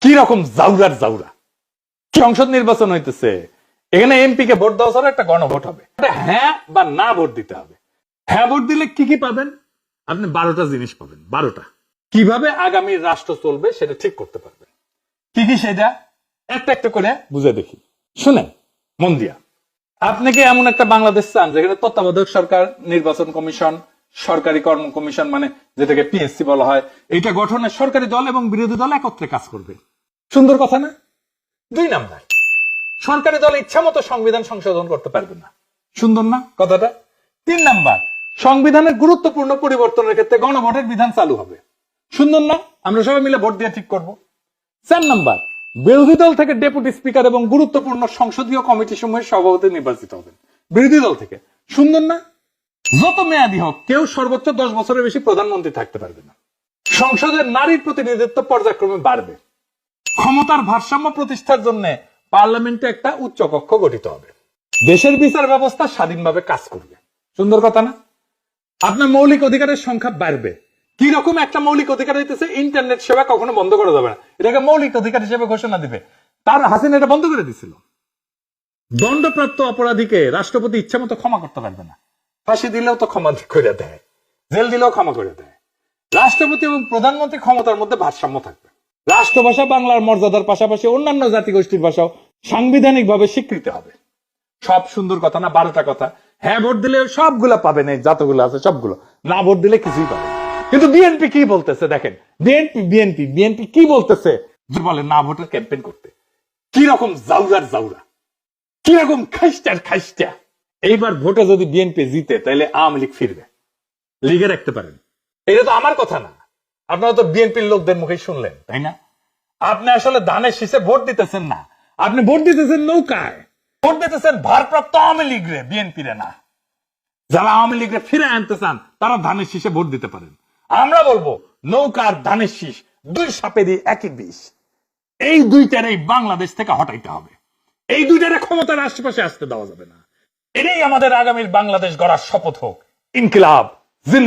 কি রকম জাউরার জাউরা। সংসদ নির্বাচন হইতেছে, এখানে এমপি কে ভোট দেওয়া ছাড়া একটা গণভোট হবে, হ্যাঁ বা না ভোট দিতে হবে। হ্যাঁ ভোট দিলে কি কি পাবেন? আপনি 12টা জিনিস পাবেন। 12টা কিভাবে আগামী রাষ্ট্র চলবে সেটা ঠিক করতে পারবেন। কি কি সেটা একটা একটা করে বুঝে দেখি, শুনেন মন দিয়া। আপনি কি এমন একটা বাংলাদেশ চান যেখানে তত্ত্বাবধায়ক সরকার, নির্বাচন কমিশন, সরকারি কর্ম কমিশন মানে যেটাকে পিএসসি বলা হয়, এটা গঠনে সরকারি দল এবং বিরোধী দল একত্রে কাজ করবে? সুন্দর কথা না? 2 নাম্বার, সরকারি দল ইচ্ছা মতো সংবিধান সংশোধন করতে পারবে না। সুন্দর না কথাটা? 3 নাম্বার, সংবিধানের গুরুত্বপূর্ণ পরিবর্তনের ক্ষেত্রে গণভোটের বিধান চালু হবে। সুন্দর না? আমরা সবাই মিলে ভোট দিয়ে ঠিক করব। 4 নাম্বার, বিরোধী দল থেকে ডেপুটি স্পিকার এবং গুরুত্বপূর্ণ সংসদীয় কমিটি সমূহের সভাপতি নির্বাচিত হবেন বিরোধী দল থেকে। সুন্দর না? যত মেয়াদী হোক কেউ সর্বোচ্চ 10 বছরের বেশি প্রধানমন্ত্রী থাকতে পারবে না। সংসদের নারীর প্রতিনিধিত্ব পর্যায়ক্রমে বাড়বে। ক্ষমতার ভারসাম্য প্রতিষ্ঠার জন্য পার্লামেন্টে একটা উচ্চ কক্ষ গঠিত হবে। দেশের বিচার ব্যবস্থা স্বাধীনভাবে কাজ করবে। সুন্দর কথা না? আপনার মৌলিক অধিকারের সংখ্যা বাড়বে। কি রকম একটা মৌলিক অধিকার হইতেছে, ইন্টারনেট সেবা কখনো বন্ধ করা যাবে না, এটাকে মৌলিক অধিকার হিসেবে ঘোষণা দিবে। তার হাসিনা এটা বন্ধ করে দিছিল। দণ্ডপ্রাপ্ত অপরাধীকে রাষ্ট্রপতি ইচ্ছা মতো ক্ষমা করতে পারবে না। ফাঁসি দিলেও তো ক্ষমা করে দেয়, জেল দিলেও ক্ষমা করে দেয়। রাষ্ট্রপতি এবং প্রধানমন্ত্রী ক্ষমতার মধ্যে ভারসাম্য থাকবে। রাষ্ট্রভাষা বাংলার মর্যাদার পাশাপাশি অন্যান্য জাতিগোষ্ঠীর ভাষাও সাংবিধানিক ভাবে স্বীকৃতি হবে। সব সুন্দর কথা না? 12টা কথা। হ্যাঁ ভোট দিলে সবগুলা পাবেন, এই যতগুলো আছে সবগুলো। না ভোট দিলে কিছুই পাবেন। কিন্তু বিএনপি কি বলতেছে দেখেন, বিএনপি কি বলতেছে? বলে না ভোটের ক্যাম্পেইন করতে। কি রকম জাউরার জাউরা, কি রকম খাইস্টার খাইস্টা। এইবার ভোটে যদি বিএনপি জিতে তাহলে আওয়ামী লীগ ফিরবে, লিগে রাখতে পারেন। এটা তো আমার কথা না, আপনারা তো বিএনপির লোকদের মুখে শুনলেন, তাই না? আপনি আসলে ধানের শীষে ভোট দিতেছেন না, আপনি ভোট দিতেছেন নৌকায়, ভোট দিতেছেন ভারপ্রাপ্ত আওয়ামী লীগ রে, বিএনপি রে না। যারা আওয়ামী লীগরে ফিরে আনতে চান তারা ধানের শীষে ভোট দিতে পারেন। আমরা বলবো নৌকার ধানের শীষ 2 সাপেরই একই বিষ। এই দুইটারে বাংলাদেশ থেকে হটাইতে হবে। এই দুইটারে ক্ষমতার আশেপাশে আসতে দেওয়া যাবে না। এটাই আমাদের আগামীর বাংলাদেশ গড়ার শপথ হোক। ইনকিলাব জিন্দাবাদ।